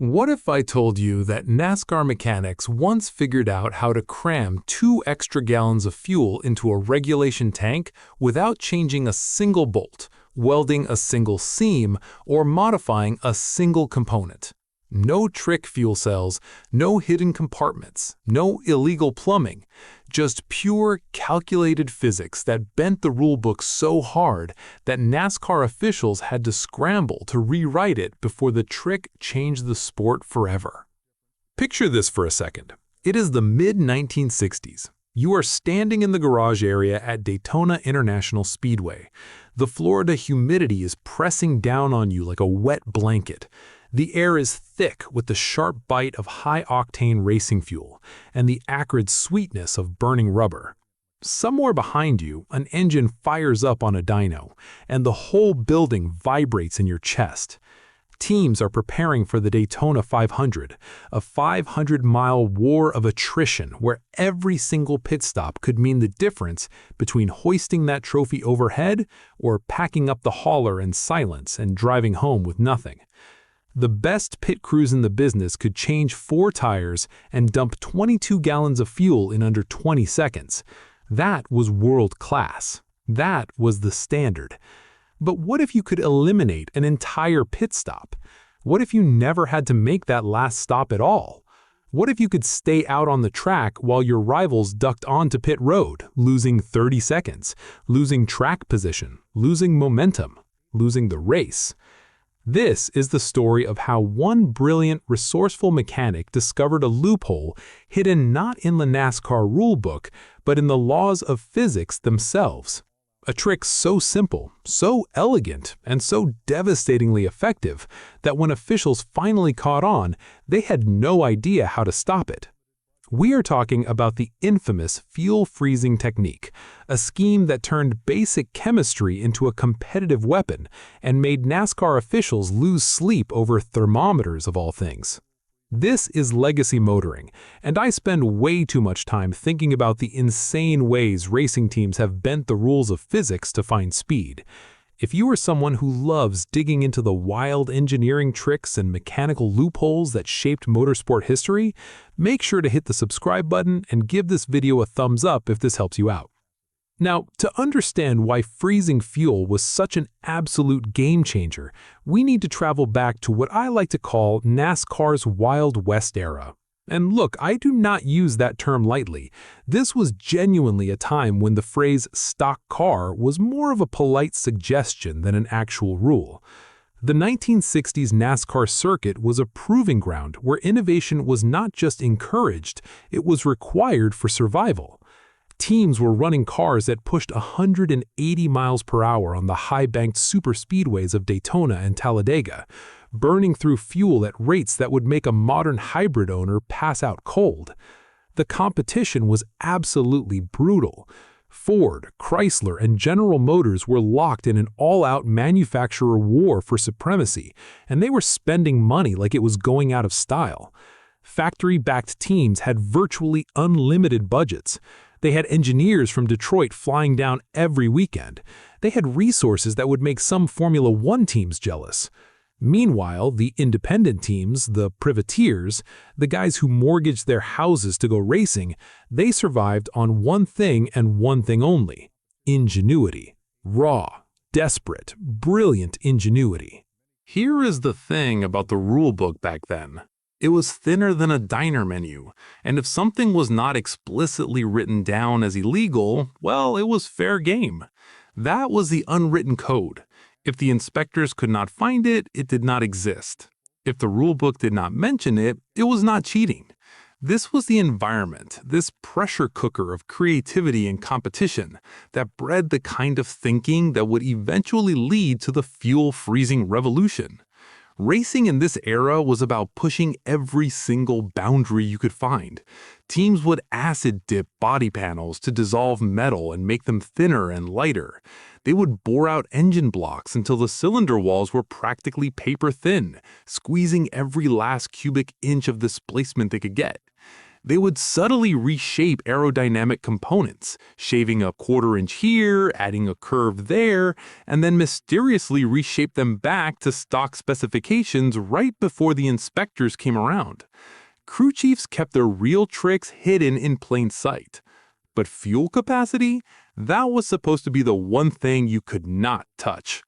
What if I told you that NASCAR mechanics once figured out how to cram 2 extra gallons of fuel into a regulation tank without changing a single bolt, welding a single seam, or modifying a single component? No trick fuel cells, no hidden compartments, no illegal plumbing, just pure, calculated physics that bent the rulebook so hard that NASCAR officials had to scramble to rewrite it before the trick changed the sport forever. Picture this for a second. It is the mid-1960s. You are standing in the garage area at Daytona International Speedway. The Florida humidity is pressing down on you like a wet blanket. The air is thick with the sharp bite of high-octane racing fuel and the acrid sweetness of burning rubber. Somewhere behind you, an engine fires up on a dyno, and the whole building vibrates in your chest. Teams are preparing for the Daytona 500, a 500-mile war of attrition where every single pit stop could mean the difference between hoisting that trophy overhead or packing up the hauler in silence and driving home with nothing. The best pit crews in the business could change 4 tires and dump 22 gallons of fuel in under 20 seconds. That was world class. That was the standard. But what if you could eliminate an entire pit stop? What if you never had to make that last stop at all? What if you could stay out on the track while your rivals ducked onto pit road, losing 30 seconds, losing track position, losing momentum, losing the race? This is the story of how one brilliant, resourceful mechanic discovered a loophole hidden not in the NASCAR rulebook, but in the laws of physics themselves. A trick so simple, so elegant, and so devastatingly effective that when officials finally caught on, they had no idea how to stop it. We are talking about the infamous fuel freezing technique, a scheme that turned basic chemistry into a competitive weapon and made NASCAR officials lose sleep over thermometers of all things. This is legacy motoring, and I spend way too much time thinking about the insane ways racing teams have bent the rules of physics to find speed. If you are someone who loves digging into the wild engineering tricks and mechanical loopholes that shaped motorsport history, make sure to hit the subscribe button and give this video a thumbs up if this helps you out. Now, to understand why freezing fuel was such an absolute game changer, we need to travel back to what I like to call NASCAR's Wild West era. And look, I do not use that term lightly. This was genuinely a time when the phrase stock car was more of a polite suggestion than an actual rule. The 1960s NASCAR circuit was a proving ground where innovation was not just encouraged, it was required for survival. Teams were running cars that pushed 180 miles per hour on the high-banked superspeedways of Daytona and Talladega, burning through fuel at rates that would make a modern hybrid owner pass out cold. The competition was absolutely brutal. Ford, Chrysler, and General Motors were locked in an all-out manufacturer war for supremacy, and they were spending money like it was going out of style. Factory-backed teams had virtually unlimited budgets. They had engineers from Detroit flying down every weekend. They had resources that would make some Formula One teams jealous. Meanwhile, the independent teams, the privateers, the guys who mortgaged their houses to go racing, they survived on one thing and one thing only: ingenuity. Raw, desperate, brilliant ingenuity. Here is the thing about the rulebook back then. It was thinner than a diner menu, and if something was not explicitly written down as illegal, well, it was fair game. That was the unwritten code. If the inspectors could not find it, it did not exist. If the rulebook did not mention it, it was not cheating. This was the environment, this pressure cooker of creativity and competition, that bred the kind of thinking that would eventually lead to the fuel freezing revolution. Racing in this era was about pushing every single boundary you could find. Teams would acid dip body panels to dissolve metal and make them thinner and lighter. They would bore out engine blocks until the cylinder walls were practically paper thin, squeezing every last cubic inch of displacement they could get. They would subtly reshape aerodynamic components, shaving a quarter-inch here, adding a curve there, and then mysteriously reshape them back to stock specifications right before the inspectors came around. Crew chiefs kept their real tricks hidden in plain sight. But fuel capacity? That was supposed to be the one thing you could not touch.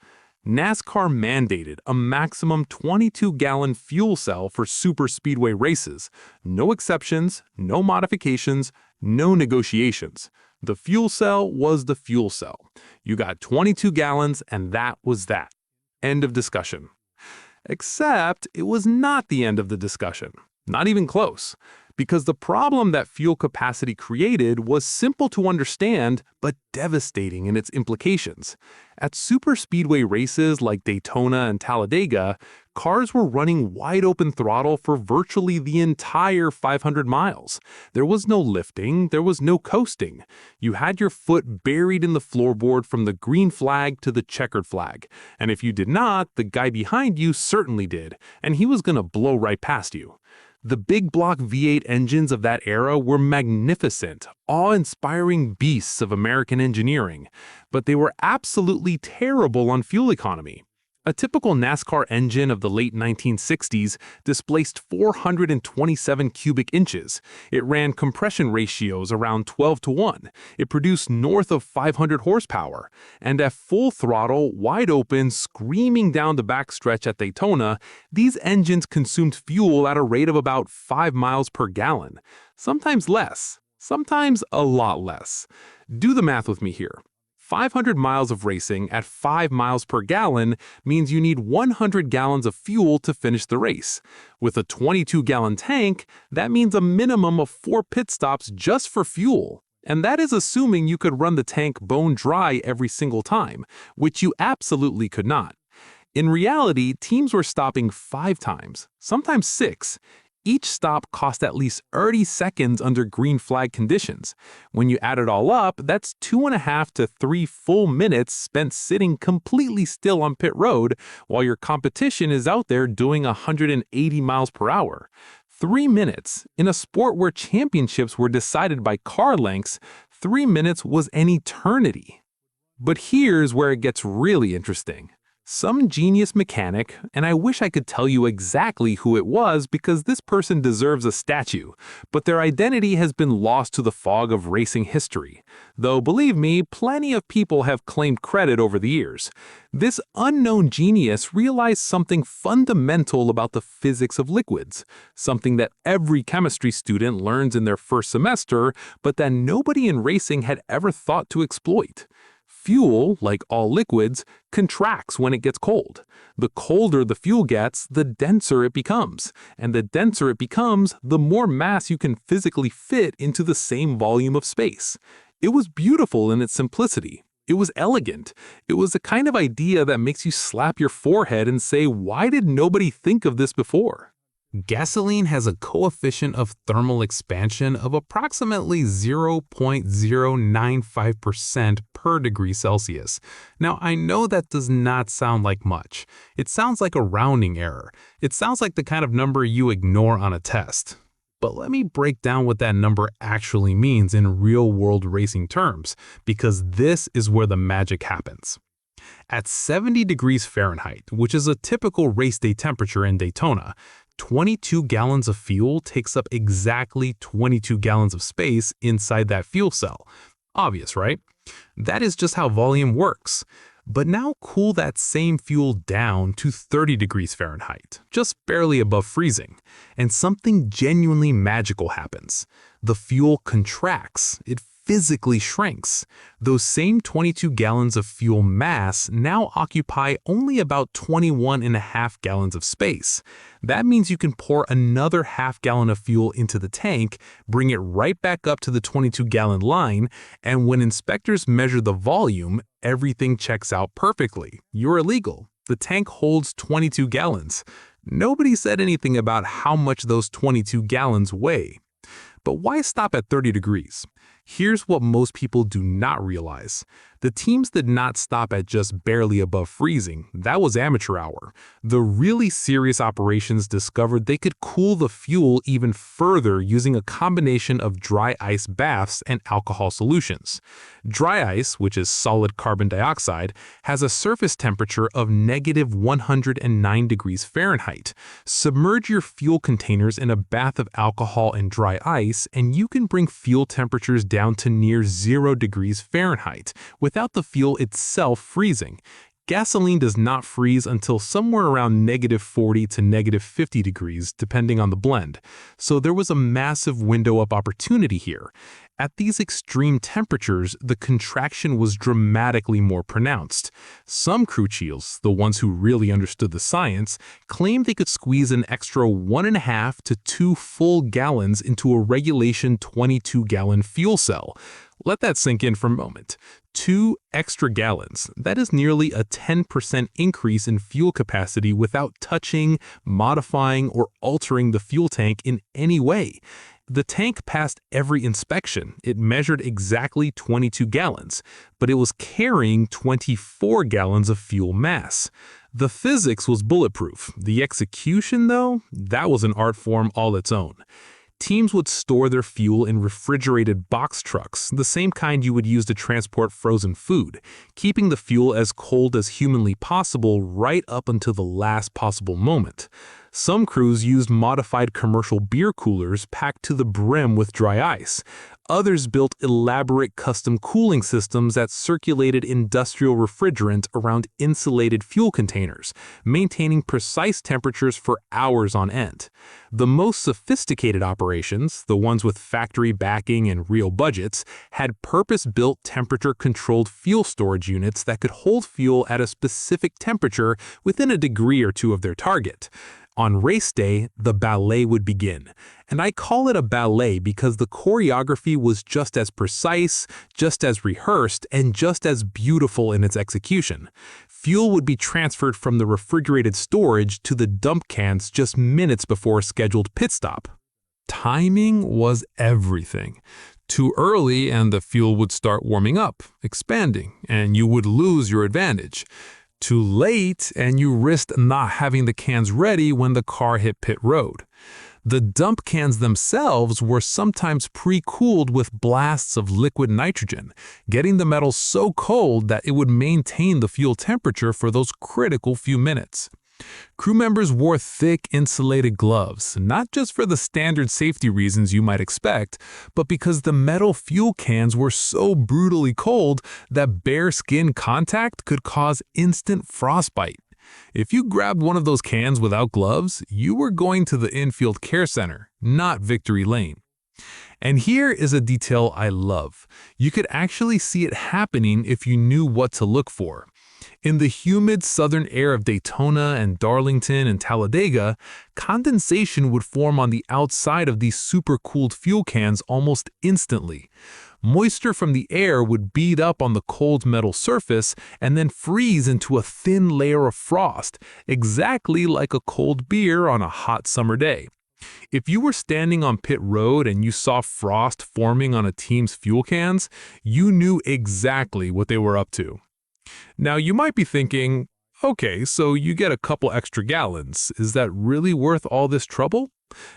NASCAR mandated a maximum 22-gallon fuel cell for superspeedway races. No exceptions, no modifications, no negotiations. The fuel cell was the fuel cell. You got 22 gallons and that was that. End of discussion. Except it was not the end of the discussion. Not even close. Because the problem that fuel capacity created was simple to understand, but devastating in its implications. At superspeedway races like Daytona and Talladega, cars were running wide open throttle for virtually the entire 500 miles. There was no lifting, there was no coasting. You had your foot buried in the floorboard from the green flag to the checkered flag. And if you did not, the guy behind you certainly did, and he was gonna blow right past you. The big block V8 engines of that era were magnificent, awe-inspiring beasts of American engineering, but they were absolutely terrible on fuel economy. A typical NASCAR engine of the late 1960s displaced 427 cubic inches. It ran compression ratios around 12:1. It produced north of 500 horsepower. And at full throttle, wide open, screaming down the backstretch at Daytona, these engines consumed fuel at a rate of about 5 miles per gallon. Sometimes less, sometimes a lot less. Do the math with me here. 500 miles of racing at 5 miles per gallon means you need 100 gallons of fuel to finish the race. With a 22-gallon tank, that means a minimum of 4 pit stops just for fuel. And that is assuming you could run the tank bone dry every single time, which you absolutely could not. In reality, teams were stopping 5 times, sometimes 6. Each stop cost at least 30 seconds under green flag conditions. When you add it all up, that's 2.5 to 3 full minutes spent sitting completely still on pit road while your competition is out there doing 180 miles per hour. 3 minutes. In a sport where championships were decided by car lengths, 3 minutes was an eternity. But here's where it gets really interesting. Some genius mechanic, and I wish I could tell you exactly who it was because this person deserves a statue, but their identity has been lost to the fog of racing history. Though, believe me, plenty of people have claimed credit over the years. This unknown genius realized something fundamental about the physics of liquids, something that every chemistry student learns in their first semester, but that nobody in racing had ever thought to exploit. Fuel, like all liquids, contracts when it gets cold. The colder the fuel gets, the denser it becomes. And the denser it becomes, the more mass you can physically fit into the same volume of space. It was beautiful in its simplicity. It was elegant. It was the kind of idea that makes you slap your forehead and say, why did nobody think of this before? Gasoline has a coefficient of thermal expansion of approximately 0.095% per degree Celsius. Now, I know that does not sound like much. It sounds like a rounding error. It sounds like the kind of number you ignore on a test. But let me break down what that number actually means in real-world racing terms, because this is where the magic happens. At 70 degrees Fahrenheit, which is a typical race day temperature in Daytona, 22 gallons of fuel takes up exactly 22 gallons of space inside that fuel cell. Obvious, right? That is just how volume works. But now cool that same fuel down to 30 degrees Fahrenheit, just barely above freezing, and something genuinely magical happens. The fuel contracts. It physically shrinks. Those same 22 gallons of fuel mass now occupy only about 21.5 gallons of space. That means you can pour another half gallon of fuel into the tank, bring it right back up to the 22-gallon line, and when inspectors measure the volume, everything checks out perfectly. You're illegal. The tank holds 22 gallons. Nobody said anything about how much those 22 gallons weigh. But why stop at 30 degrees? Here's what most people do not realize. The teams did not stop at just barely above freezing. That was amateur hour. The really serious operations discovered they could cool the fuel even further using a combination of dry ice baths and alcohol solutions. Dry ice, which is solid carbon dioxide, has a surface temperature of negative 109 degrees Fahrenheit. Submerge your fuel containers in a bath of alcohol and dry ice, and you can bring fuel temperatures down to near 0 degrees Fahrenheit without the fuel itself freezing. Gasoline does not freeze until somewhere around negative 40 to negative 50 degrees, depending on the blend. So there was a massive window of opportunity here. At these extreme temperatures, the contraction was dramatically more pronounced. Some crew chiefs, the ones who really understood the science, claimed they could squeeze an extra 1.5 to 2 full gallons into a regulation 22-gallon fuel cell. Let that sink in for a moment. 2 extra gallons. That is nearly a 10% increase in fuel capacity without touching, modifying, or altering the fuel tank in any way. The tank passed every inspection. It measured exactly 22 gallons, but it was carrying 24 gallons of fuel mass. The physics was bulletproof. The execution, though, that was an art form all its own. Teams would store their fuel in refrigerated box trucks, the same kind you would use to transport frozen food, keeping the fuel as cold as humanly possible right up until the last possible moment. Some crews used modified commercial beer coolers packed to the brim with dry ice. Others built elaborate custom cooling systems that circulated industrial refrigerant around insulated fuel containers, maintaining precise temperatures for hours on end. The most sophisticated operations, the ones with factory backing and real budgets, had purpose-built temperature-controlled fuel storage units that could hold fuel at a specific temperature within a degree or two of their target. On race day, the ballet would begin. And I call it a ballet because the choreography was just as precise, just as rehearsed, and just as beautiful in its execution. Fuel would be transferred from the refrigerated storage to the dump cans just minutes before a scheduled pit stop. Timing was everything. Too early and the fuel would start warming up, expanding, and you would lose your advantage. Too late, and you risked not having the cans ready when the car hit pit road. The dump cans themselves were sometimes pre-cooled with blasts of liquid nitrogen, getting the metal so cold that it would maintain the fuel temperature for those critical few minutes. Crew members wore thick insulated gloves, not just for the standard safety reasons you might expect, but because the metal fuel cans were so brutally cold that bare skin contact could cause instant frostbite. If you grabbed one of those cans without gloves, you were going to the infield care center, not victory lane. And here is a detail I love. You could actually see it happening if you knew what to look for. In the humid southern air of Daytona and Darlington and Talladega, condensation would form on the outside of these supercooled fuel cans almost instantly. Moisture from the air would bead up on the cold metal surface and then freeze into a thin layer of frost, exactly like a cold beer on a hot summer day. If you were standing on pit road and you saw frost forming on a team's fuel cans, you knew exactly what they were up to. Now, you might be thinking, okay, so you get a couple extra gallons. Is that really worth all this trouble?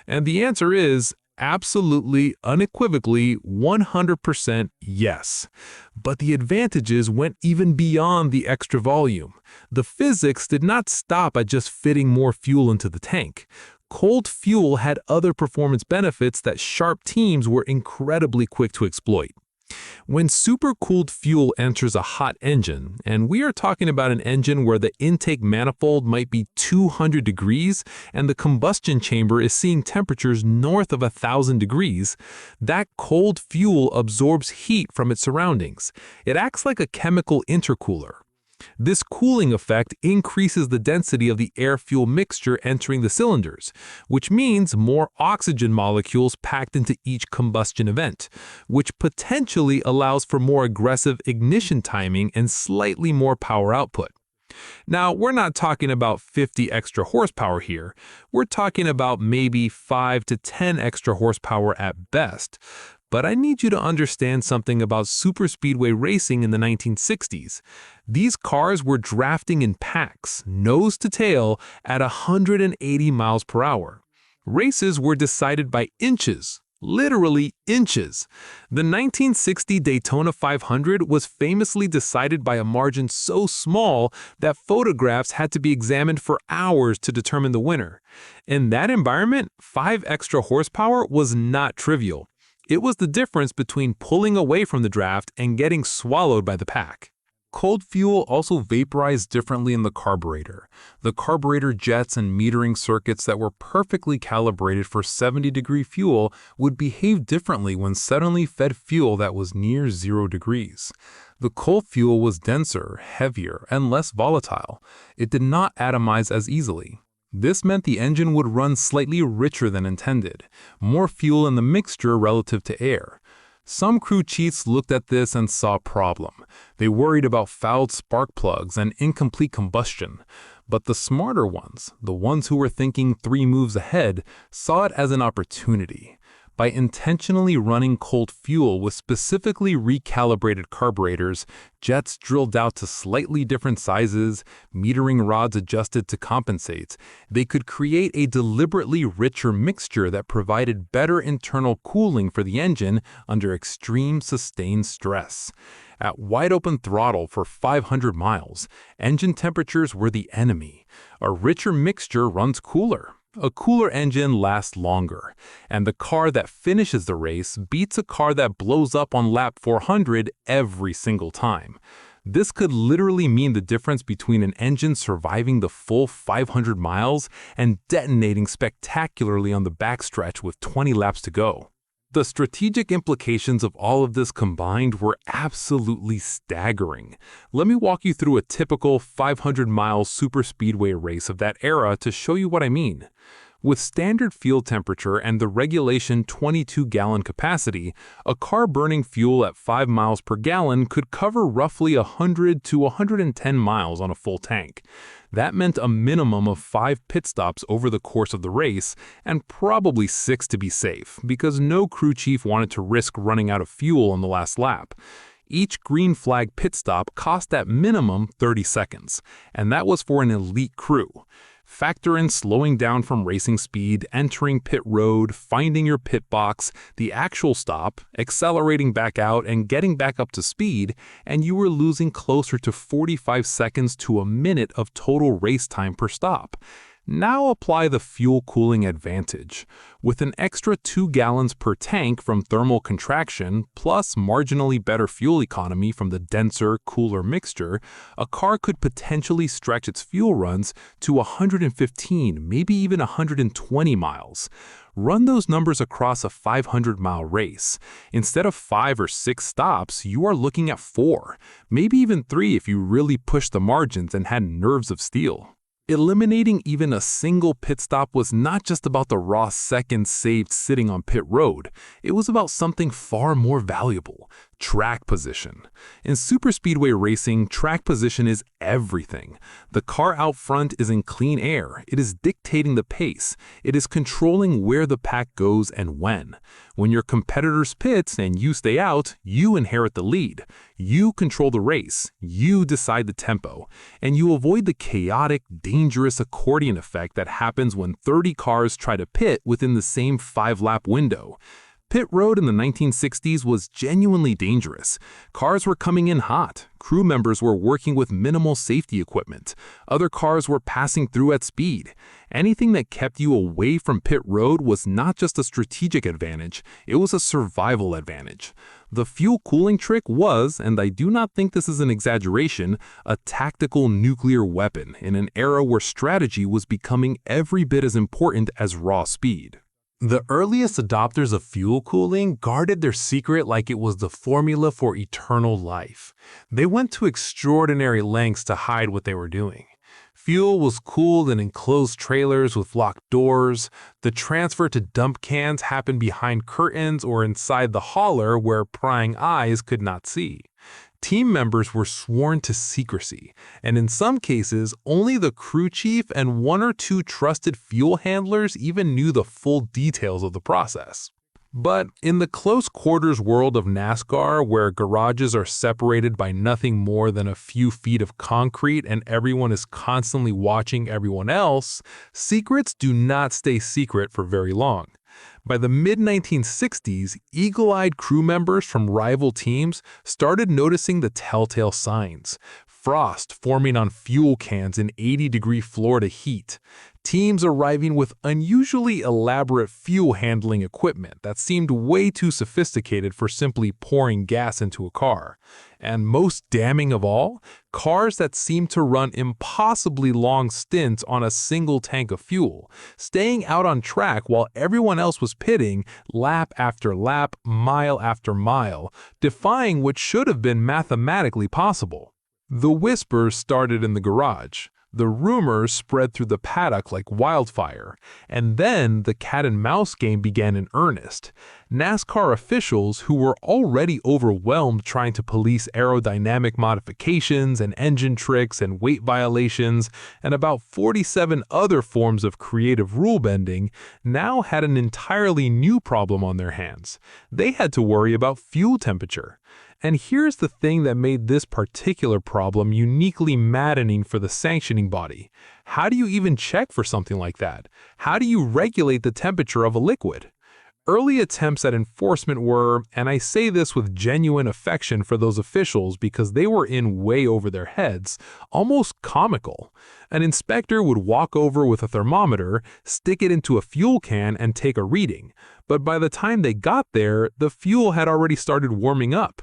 And the answer is absolutely, unequivocally, 100% yes. But the advantages went even beyond the extra volume. The physics did not stop at just fitting more fuel into the tank. Cold fuel had other performance benefits that sharp teams were incredibly quick to exploit. When supercooled fuel enters a hot engine, and we are talking about an engine where the intake manifold might be 200 degrees and the combustion chamber is seeing temperatures north of 1,000 degrees, that cold fuel absorbs heat from its surroundings. It acts like a chemical intercooler. This cooling effect increases the density of the air-fuel mixture entering the cylinders, which means more oxygen molecules packed into each combustion event, which potentially allows for more aggressive ignition timing and slightly more power output. Now, we're not talking about 50 extra horsepower here. We're talking about maybe 5 to 10 extra horsepower at best. But I need you to understand something about superspeedway racing in the 1960s. These cars were drafting in packs, nose to tail, at 180 miles per hour. Races were decided by inches, literally inches. The 1960 Daytona 500 was famously decided by a margin so small that photographs had to be examined for hours to determine the winner. In that environment, 5 extra horsepower was not trivial. It was the difference between pulling away from the draft and getting swallowed by the pack. Cold fuel also vaporized differently in the carburetor. The carburetor jets and metering circuits that were perfectly calibrated for 70-degree fuel would behave differently when suddenly fed fuel that was near 0 degrees. The cold fuel was denser, heavier, and less volatile. It did not atomize as easily. This meant the engine would run slightly richer than intended, more fuel in the mixture relative to air. Some crew chiefs looked at this and saw a problem. They worried about fouled spark plugs and incomplete combustion. But the smarter ones, the ones who were thinking 3 moves ahead, saw it as an opportunity. By intentionally running cold fuel with specifically recalibrated carburetors, jets drilled out to slightly different sizes, metering rods adjusted to compensate, they could create a deliberately richer mixture that provided better internal cooling for the engine under extreme sustained stress. At wide-open throttle for 500 miles, engine temperatures were the enemy. A richer mixture runs cooler. A cooler engine lasts longer, and the car that finishes the race beats a car that blows up on lap 400 every single time. This could literally mean the difference between an engine surviving the full 500 miles and detonating spectacularly on the backstretch with 20 laps to go. The strategic implications of all of this combined were absolutely staggering. Let me walk you through a typical 500-mile superspeedway race of that era to show you what I mean. With standard fuel temperature and the regulation 22-gallon capacity, a car burning fuel at 5 miles per gallon could cover roughly 100 to 110 miles on a full tank. That meant a minimum of 5 pit stops over the course of the race, and probably 6 to be safe, because no crew chief wanted to risk running out of fuel on the last lap. Each green flag pit stop cost at minimum 30 seconds, and that was for an elite crew. Factor in slowing down from racing speed, entering pit road, finding your pit box, the actual stop, accelerating back out, and getting back up to speed, and you were losing closer to 45 seconds to a minute of total race time per stop. Now apply the fuel cooling advantage. With an extra 2 gallons per tank from thermal contraction, plus marginally better fuel economy from the denser, cooler mixture, a car could potentially stretch its fuel runs to 115, maybe even 120 miles. Run those numbers across a 500-mile race. Instead of 5 or 6 stops, you are looking at 4, maybe even 3 if you really pushed the margins and had nerves of steel. Eliminating even a single pit stop was not just about the raw seconds saved sitting on pit road. It was about something far more valuable: track position. In superspeedway racing, track position is everything. The car out front is in clean air. It is dictating the pace. It is controlling where the pack goes and when. When your competitors pit and you stay out, you inherit the lead. You control the race. You decide the tempo. And you avoid the chaotic, dangerous accordion effect that happens when 30 cars try to pit within the same 5-lap window. Pit road in the 1960s was genuinely dangerous. Cars were coming in hot. Crew members were working with minimal safety equipment. Other cars were passing through at speed. Anything that kept you away from pit road was not just a strategic advantage, it was a survival advantage. The fuel cooling trick was, and I do not think this is an exaggeration, a tactical nuclear weapon in an era where strategy was becoming every bit as important as raw speed. The earliest adopters of fuel cooling guarded their secret like it was the formula for eternal life. They went to extraordinary lengths to hide what they were doing. Fuel was cooled in enclosed trailers with locked doors. The transfer to dump cans happened behind curtains or inside the hauler where prying eyes could not see. Team members were sworn to secrecy, and in some cases, only the crew chief and 1 or 2 trusted fuel handlers even knew the full details of the process. But in the close quarters world of NASCAR, where garages are separated by nothing more than a few feet of concrete and everyone is constantly watching everyone else, secrets do not stay secret for very long. By the mid-1960s, eagle-eyed crew members from rival teams started noticing the telltale signs: frost forming on fuel cans in 80-degree Florida heat, teams arriving with unusually elaborate fuel handling equipment that seemed way too sophisticated for simply pouring gas into a car, and most damning of all, cars that seemed to run impossibly long stints on a single tank of fuel, staying out on track while everyone else was pitting lap after lap, mile after mile, defying what should have been mathematically possible. The whispers started in the garage. The rumors spread through the paddock like wildfire, and then the cat-and-mouse game began in earnest. NASCAR officials, who were already overwhelmed trying to police aerodynamic modifications and engine tricks and weight violations, and about 47 other forms of creative rule-bending, now had an entirely new problem on their hands. They had to worry about fuel temperature. And here's the thing that made this particular problem uniquely maddening for the sanctioning body. How do you even check for something like that? How do you regulate the temperature of a liquid? Early attempts at enforcement were, and I say this with genuine affection for those officials because they were in way over their heads, almost comical. An inspector would walk over with a thermometer, stick it into a fuel can, and take a reading. But by the time they got there, the fuel had already started warming up.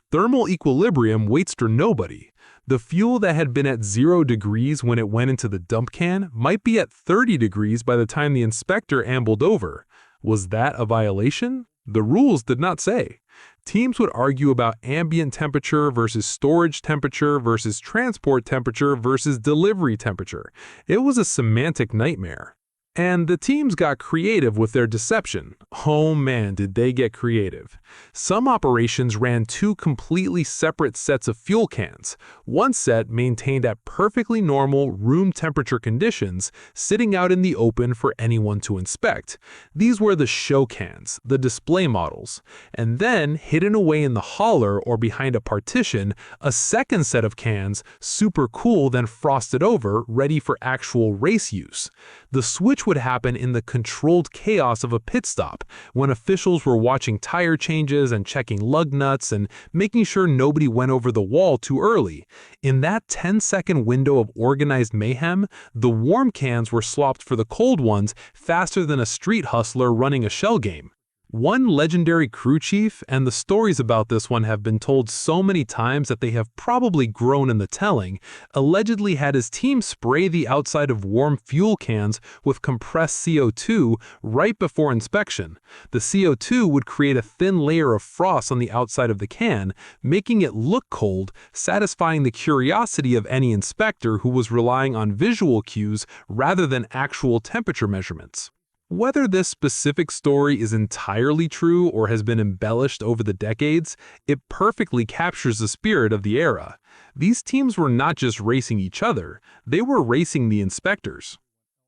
Thermal equilibrium waits for nobody. The fuel that had been at 0 degrees when it went into the dump can might be at 30 degrees by the time the inspector ambled over. Was that a violation? The rules did not say. Teams would argue about ambient temperature versus storage temperature versus transport temperature versus delivery temperature. It was a semantic nightmare. And the teams got creative with their deception. Oh man, did they get creative. Some operations ran two completely separate sets of fuel cans. One set maintained at perfectly normal room temperature conditions, sitting out in the open for anyone to inspect. These were the show cans, the display models. And then, hidden away in the hauler or behind a partition, a second set of cans, super cool then frosted over, ready for actual race use. The switch would happen in the controlled chaos of a pit stop, when officials were watching tire changes and checking lug nuts and making sure nobody went over the wall too early. In that 10-second window of organized mayhem, the warm cans were swapped for the cold ones faster than a street hustler running a shell game. One legendary crew chief, and the stories about this one have been told so many times that they have probably grown in the telling, allegedly had his team spray the outside of warm fuel cans with compressed CO2 right before inspection. The CO2 would create a thin layer of frost on the outside of the can, making it look cold, satisfying the curiosity of any inspector who was relying on visual cues rather than actual temperature measurements. Whether this specific story is entirely true or has been embellished over the decades, it perfectly captures the spirit of the era. These teams were not just racing each other, they were racing the inspectors.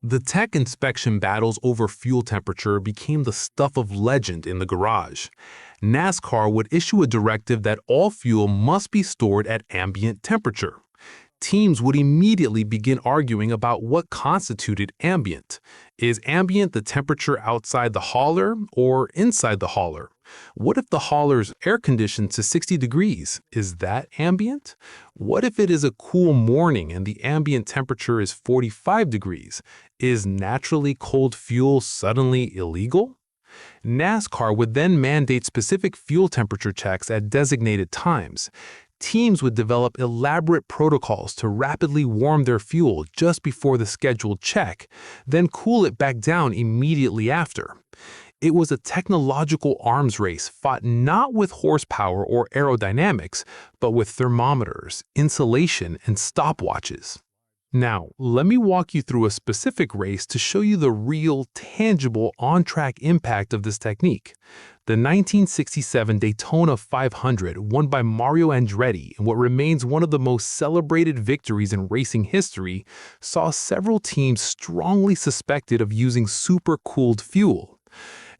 The tech inspection battles over fuel temperature became the stuff of legend in the garage. NASCAR would issue a directive that all fuel must be stored at ambient temperature. Teams would immediately begin arguing about what constituted ambient. Is ambient the temperature outside the hauler or inside the hauler? What if the hauler's air-conditioned to 60 degrees? Is that ambient? What if it is a cool morning and the ambient temperature is 45 degrees? Is naturally cold fuel suddenly illegal? NASCAR would then mandate specific fuel temperature checks at designated times. Teams would develop elaborate protocols to rapidly warm their fuel just before the scheduled check, then cool it back down immediately after. It was a technological arms race fought not with horsepower or aerodynamics, but with thermometers, insulation, and stopwatches. Now, let me walk you through a specific race to show you the real, tangible, on-track impact of this technique. The 1967 Daytona 500, won by Mario Andretti in what remains one of the most celebrated victories in racing history, saw several teams strongly suspected of using supercooled fuel.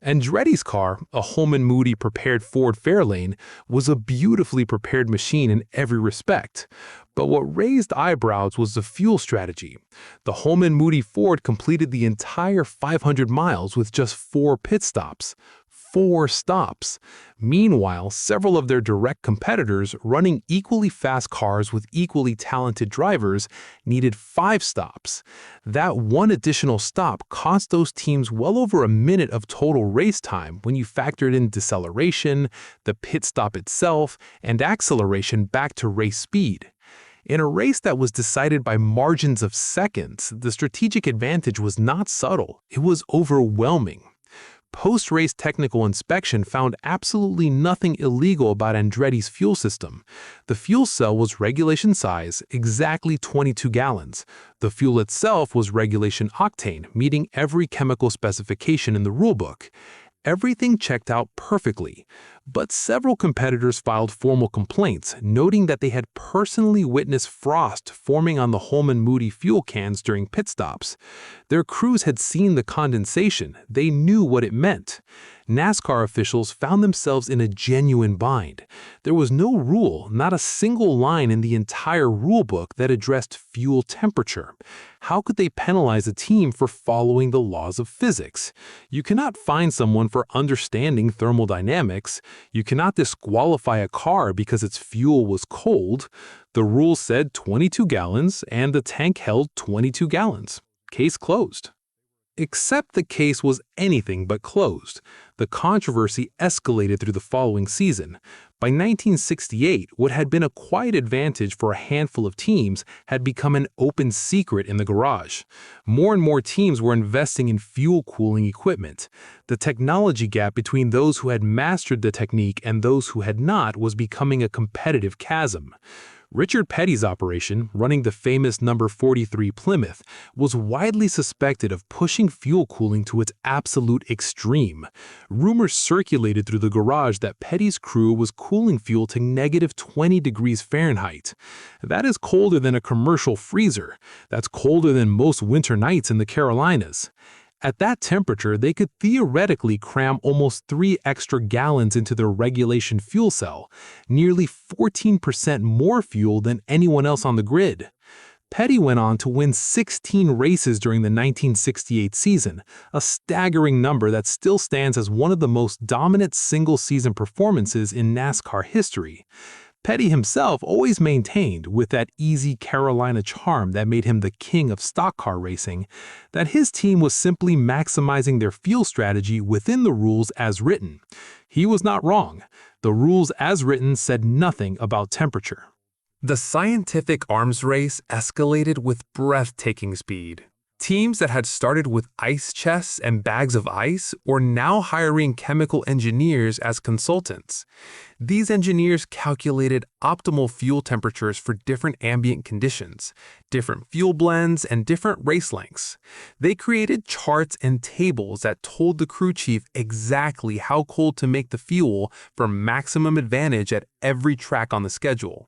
Andretti's car, a Holman Moody prepared Ford Fairlane, was a beautifully prepared machine in every respect. But what raised eyebrows was the fuel strategy. The Holman Moody Ford completed the entire 500 miles with just 4 pit stops. 4 stops. Meanwhile, several of their direct competitors, running equally fast cars with equally talented drivers, needed 5 stops. That one additional stop cost those teams well over a minute of total race time when you factored in deceleration, the pit stop itself, and acceleration back to race speed. In a race that was decided by margins of seconds, the strategic advantage was not subtle, it was overwhelming. Post-race technical inspection found absolutely nothing illegal about Andretti's fuel system. The fuel cell was regulation size, exactly 22 gallons. The fuel itself was regulation octane, meeting every chemical specification in the rulebook. Everything checked out perfectly, but several competitors filed formal complaints, noting that they had personally witnessed frost forming on the Holman Moody fuel cans during pit stops. Their crews had seen the condensation, they knew what it meant. NASCAR officials found themselves in a genuine bind. There was no rule, not a single line in the entire rulebook that addressed fuel temperature. How could they penalize a team for following the laws of physics? You cannot fine someone for understanding thermodynamics. You cannot disqualify a car because its fuel was cold. The rule said 22 gallons, and the tank held 22 gallons. Case closed. Except the case was anything but closed. The controversy escalated through the following season. By 1968, what had been a quiet advantage for a handful of teams had become an open secret in the garage. More and more teams were investing in fuel cooling equipment. The technology gap between those who had mastered the technique and those who had not was becoming a competitive chasm. Richard Petty's operation, running the famous number 43 Plymouth, was widely suspected of pushing fuel cooling to its absolute extreme. Rumors circulated through the garage that Petty's crew was cooling fuel to negative 20 degrees Fahrenheit. That is colder than a commercial freezer. That's colder than most winter nights in the Carolinas. At that temperature, they could theoretically cram almost 3 extra gallons into their regulation fuel cell, nearly 14% more fuel than anyone else on the grid. Petty went on to win 16 races during the 1968 season, a staggering number that still stands as one of the most dominant single-season performances in NASCAR history. Petty himself always maintained, with that easy Carolina charm that made him the king of stock car racing, that his team was simply maximizing their fuel strategy within the rules as written. He was not wrong. The rules as written said nothing about temperature. The scientific arms race escalated with breathtaking speed. Teams that had started with ice chests and bags of ice were now hiring chemical engineers as consultants. These engineers calculated optimal fuel temperatures for different ambient conditions, different fuel blends, and different race lengths. They created charts and tables that told the crew chief exactly how cold to make the fuel for maximum advantage at every track on the schedule.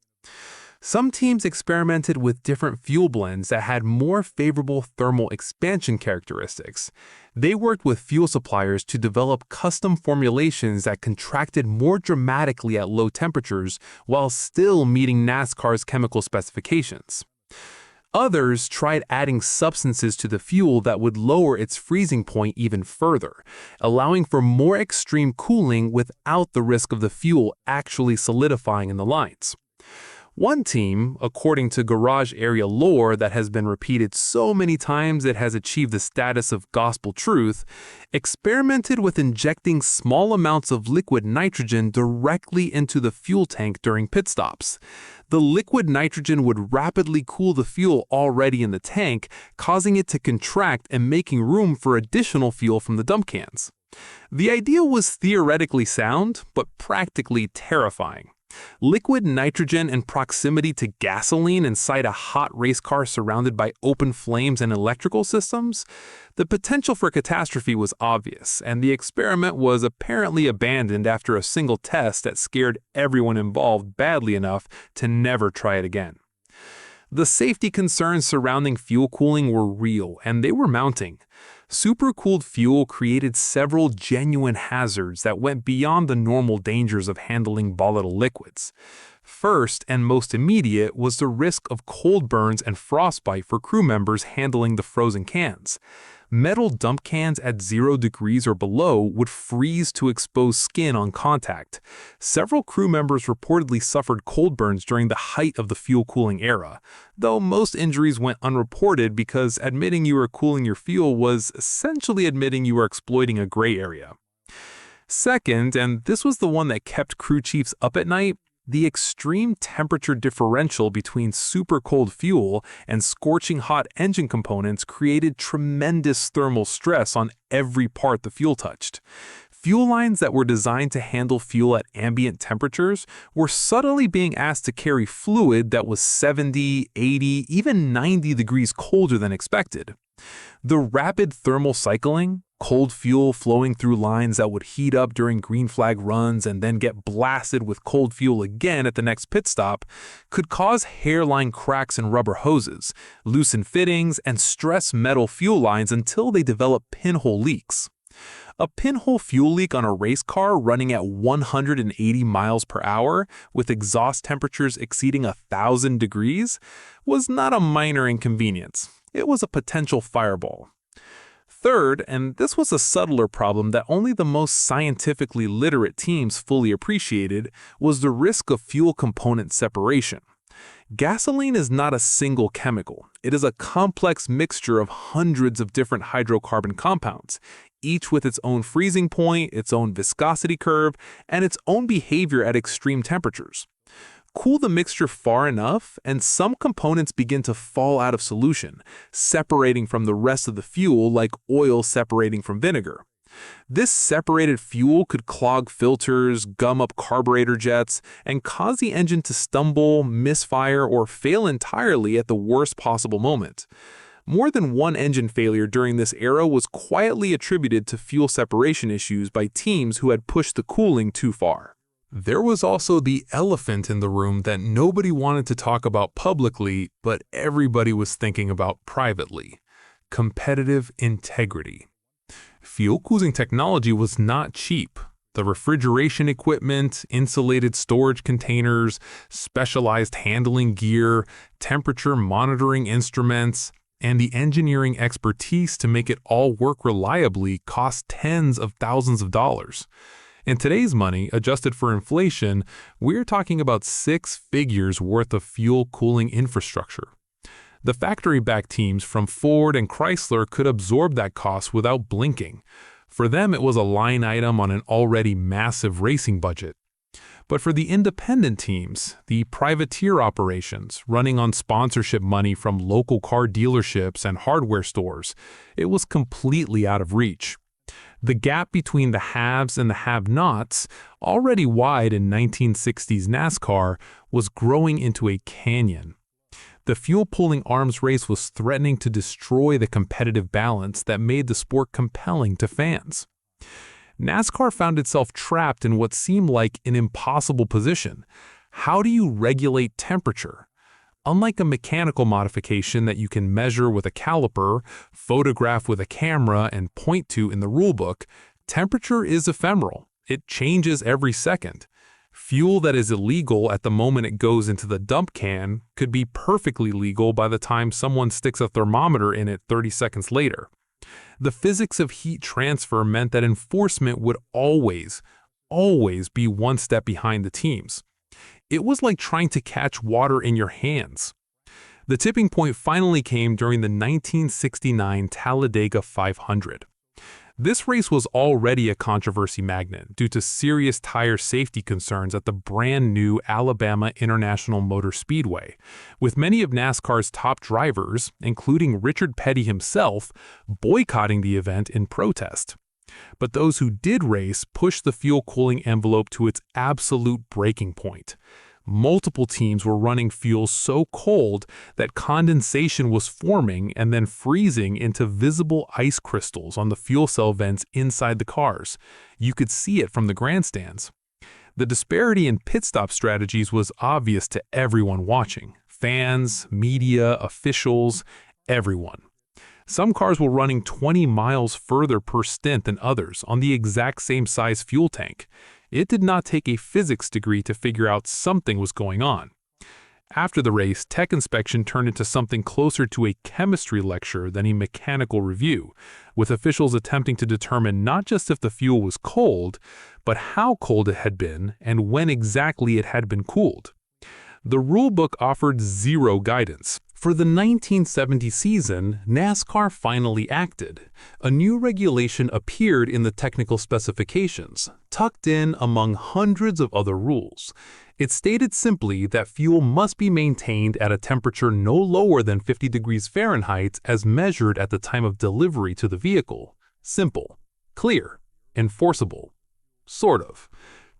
Some teams experimented with different fuel blends that had more favorable thermal expansion characteristics. They worked with fuel suppliers to develop custom formulations that contracted more dramatically at low temperatures while still meeting NASCAR's chemical specifications. Others tried adding substances to the fuel that would lower its freezing point even further, allowing for more extreme cooling without the risk of the fuel actually solidifying in the lines. One team, according to garage area lore that has been repeated so many times it has achieved the status of gospel truth, experimented with injecting small amounts of liquid nitrogen directly into the fuel tank during pit stops. The liquid nitrogen would rapidly cool the fuel already in the tank, causing it to contract and making room for additional fuel from the dump cans. The idea was theoretically sound, but practically terrifying. Liquid nitrogen in proximity to gasoline inside a hot race car surrounded by open flames and electrical systems? The potential for catastrophe was obvious, and the experiment was apparently abandoned after a single test that scared everyone involved badly enough to never try it again. The safety concerns surrounding fuel cooling were real, and they were mounting. Supercooled fuel created several genuine hazards that went beyond the normal dangers of handling volatile liquids. First and most immediate was the risk of cold burns and frostbite for crew members handling the frozen cans. Metal dump cans at 0 degrees or below would freeze to expose skin on contact. Several crew members reportedly suffered cold burns during the height of the fuel cooling era, though most injuries went unreported because admitting you were cooling your fuel was essentially admitting you were exploiting a gray area. Second, and this was the one that kept crew chiefs up at night, the extreme temperature differential between super cold fuel and scorching hot engine components created tremendous thermal stress on every part the fuel touched. Fuel lines that were designed to handle fuel at ambient temperatures were subtly being asked to carry fluid that was 70, 80, even 90 degrees colder than expected. The rapid thermal cycling, cold fuel flowing through lines that would heat up during green flag runs and then get blasted with cold fuel again at the next pit stop, could cause hairline cracks in rubber hoses, loosen fittings, and stress metal fuel lines until they develop pinhole leaks. A pinhole fuel leak on a race car running at 180 miles per hour with exhaust temperatures exceeding 1,000 degrees was not a minor inconvenience. It was a potential fireball. Third, and this was a subtler problem that only the most scientifically literate teams fully appreciated, was the risk of fuel component separation. Gasoline is not a single chemical. It is a complex mixture of hundreds of different hydrocarbon compounds, each with its own freezing point, its own viscosity curve, and its own behavior at extreme temperatures. Cool the mixture far enough, and some components begin to fall out of solution, separating from the rest of the fuel like oil separating from vinegar. This separated fuel could clog filters, gum up carburetor jets, and cause the engine to stumble, misfire, or fail entirely at the worst possible moment. More than one engine failure during this era was quietly attributed to fuel separation issues by teams who had pushed the cooling too far. There was also the elephant in the room that nobody wanted to talk about publicly, but everybody was thinking about privately: competitive integrity. Fuel cooling technology was not cheap. The refrigeration equipment, insulated storage containers, specialized handling gear, temperature monitoring instruments, and the engineering expertise to make it all work reliably cost tens of thousands of dollars. In today's money, adjusted for inflation, we're talking about 6 figures worth of fuel cooling infrastructure. The factory-backed teams from Ford and Chrysler could absorb that cost without blinking. For them, it was a line item on an already massive racing budget. But for the independent teams, the privateer operations running on sponsorship money from local car dealerships and hardware stores, it was completely out of reach. The gap between the haves and the have-nots, already wide in 1960s NASCAR, was growing into a canyon. The fuel-pulling arms race was threatening to destroy the competitive balance that made the sport compelling to fans. NASCAR found itself trapped in what seemed like an impossible position. How do you regulate temperature? Unlike a mechanical modification that you can measure with a caliper, photograph with a camera, and point to in the rulebook, temperature is ephemeral. It changes every second. Fuel that is illegal at the moment it goes into the dump can could be perfectly legal by the time someone sticks a thermometer in it 30 seconds later. The physics of heat transfer meant that enforcement would always be one step behind the teams. It was like trying to catch water in your hands. The tipping point finally came during the 1969 Talladega 500. This race was already a controversy magnet due to serious tire safety concerns at the brand new Alabama International Motor Speedway, with many of NASCAR's top drivers, including Richard Petty himself, boycotting the event in protest. But those who did race pushed the fuel cooling envelope to its absolute breaking point. Multiple teams were running fuel so cold that condensation was forming and then freezing into visible ice crystals on the fuel cell vents inside the cars. You could see it from the grandstands. The disparity in pit stop strategies was obvious to everyone watching: fans, media, officials, everyone. Some cars were running 20 miles further per stint than others on the exact same size fuel tank. It did not take a physics degree to figure out something was going on. After the race, tech inspection turned into something closer to a chemistry lecture than a mechanical review, with officials attempting to determine not just if the fuel was cold, but how cold it had been and when exactly it had been cooled. The rulebook offered zero guidance. For the 1970 season, NASCAR finally acted. A new regulation appeared in the technical specifications, tucked in among hundreds of other rules. It stated simply that fuel must be maintained at a temperature no lower than 50 degrees Fahrenheit as measured at the time of delivery to the vehicle. Simple, clear, enforceable. Sort of.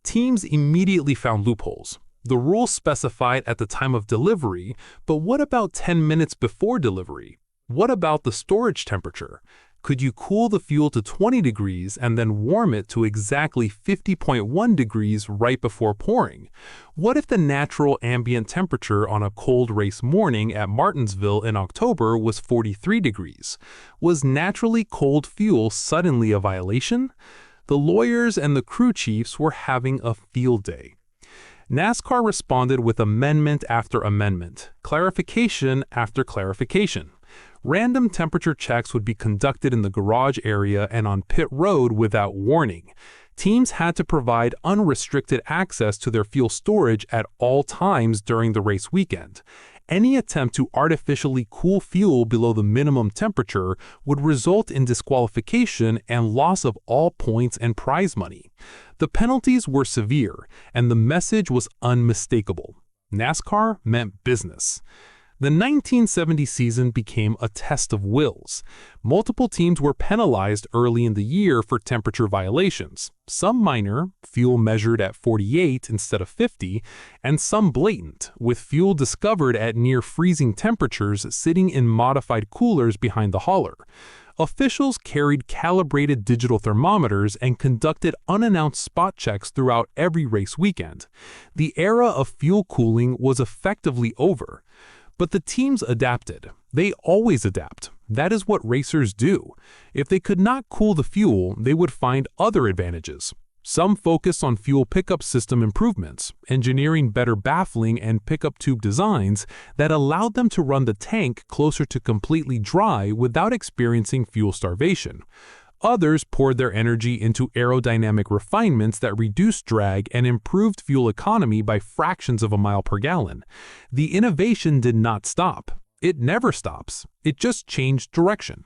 Teams immediately found loopholes. The rule specified at the time of delivery, but what about 10 minutes before delivery? What about the storage temperature? Could you cool the fuel to 20 degrees and then warm it to exactly 50.1 degrees right before pouring? What if the natural ambient temperature on a cold race morning at Martinsville in October was 43 degrees? Was naturally cold fuel suddenly a violation? The lawyers and the crew chiefs were having a field day. NASCAR responded with amendment after amendment, clarification after clarification. Random temperature checks would be conducted in the garage area and on pit road without warning. Teams had to provide unrestricted access to their fuel storage at all times during the race weekend. Any attempt to artificially cool fuel below the minimum temperature would result in disqualification and loss of all points and prize money. The penalties were severe, and the message was unmistakable. NASCAR meant business. The 1970 season became a test of wills. Multiple teams were penalized early in the year for temperature violations, some minor, fuel measured at 48 instead of 50, and some blatant, with fuel discovered at near freezing temperatures sitting in modified coolers behind the hauler. Officials carried calibrated digital thermometers and conducted unannounced spot checks throughout every race weekend. The era of fuel cooling was effectively over. But the teams adapted. They always adapt. That is what racers do. If they could not cool the fuel, they would find other advantages. Some focused on fuel pickup system improvements, engineering better baffling and pickup tube designs that allowed them to run the tank closer to completely dry without experiencing fuel starvation. Others poured their energy into aerodynamic refinements that reduced drag and improved fuel economy by fractions of a mile per gallon. The innovation did not stop. It never stops. It just changed direction.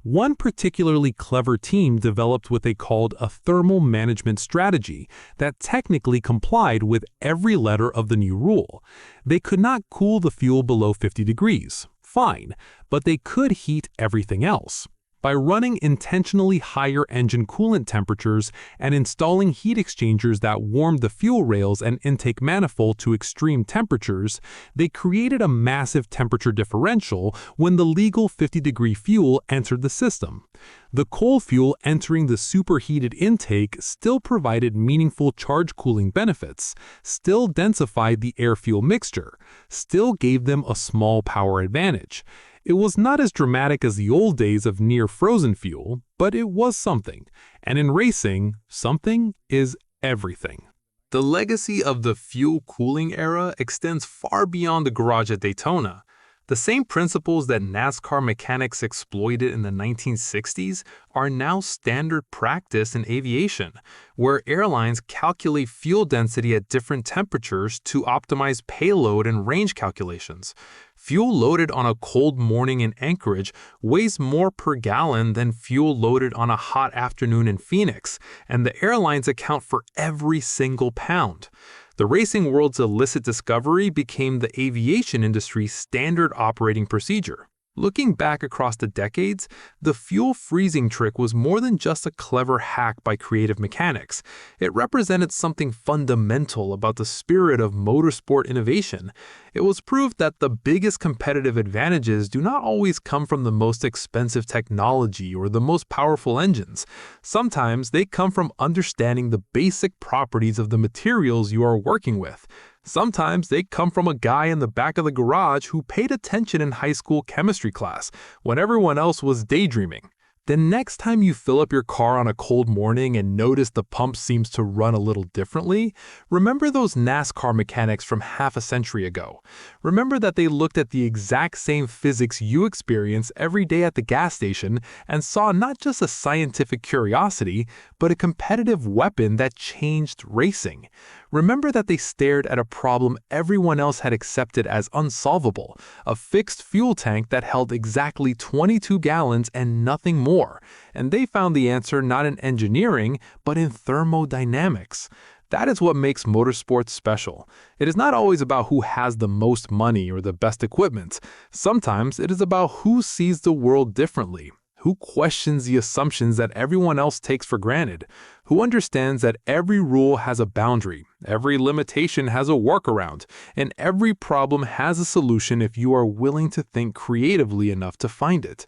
One particularly clever team developed what they called a thermal management strategy that technically complied with every letter of the new rule. They could not cool the fuel below 50 degrees. Fine, but they could heat everything else. By running intentionally higher engine coolant temperatures and installing heat exchangers that warmed the fuel rails and intake manifold to extreme temperatures, they created a massive temperature differential when the legal 50-degree fuel entered the system. The cold fuel entering the superheated intake still provided meaningful charge cooling benefits, still densified the air-fuel mixture, still gave them a small power advantage. It was not as dramatic as the old days of near-frozen fuel, but it was something. And in racing, something is everything. The legacy of the fuel cooling era extends far beyond the garage at Daytona. The same principles that NASCAR mechanics exploited in the 1960s are now standard practice in aviation, where airlines calculate fuel density at different temperatures to optimize payload and range calculations. Fuel loaded on a cold morning in Anchorage weighs more per gallon than fuel loaded on a hot afternoon in Phoenix, and the airlines account for every single pound. The racing world's illicit discovery became the aviation industry's standard operating procedure. Looking back across the decades, the fuel freezing trick was more than just a clever hack by creative mechanics. It represented something fundamental about the spirit of motorsport innovation. It was proof that the biggest competitive advantages do not always come from the most expensive technology or the most powerful engines. Sometimes they come from understanding the basic properties of the materials you are working with. Sometimes they come from a guy in the back of the garage who paid attention in high school chemistry class when everyone else was daydreaming. Then next time you fill up your car on a cold morning and notice the pump seems to run a little differently, remember those NASCAR mechanics from half a century ago. Remember that they looked at the exact same physics you experience every day at the gas station and saw not just a scientific curiosity, but a competitive weapon that changed racing. Remember that they stared at a problem everyone else had accepted as unsolvable, a fixed fuel tank that held exactly 22 gallons and nothing more, and they found the answer not in engineering, but in thermodynamics. That is what makes motorsports special. It is not always about who has the most money or the best equipment. Sometimes it is about who sees the world differently, who questions the assumptions that everyone else takes for granted, who understands that every rule has a boundary, every limitation has a workaround, and every problem has a solution if you are willing to think creatively enough to find it.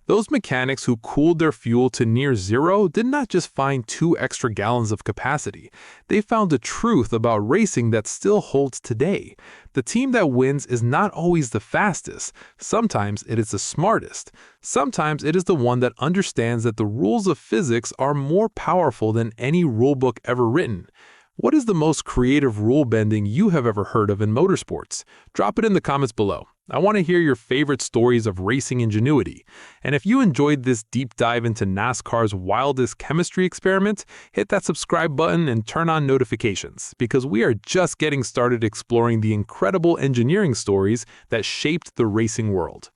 Those mechanics who cooled their fuel to near zero did not just find 2 extra gallons of capacity. They found a truth about racing that still holds today. The team that wins is not always the fastest. Sometimes it is the smartest. Sometimes it is the one that understands that the rules of physics are more powerful than any rulebook ever written. What is the most creative rule bending you have ever heard of in motorsports? Drop it in the comments below. I want to hear your favorite stories of racing ingenuity. And if you enjoyed this deep dive into NASCAR's wildest chemistry experiment, hit that subscribe button and turn on notifications, because we are just getting started exploring the incredible engineering stories that shaped the racing world.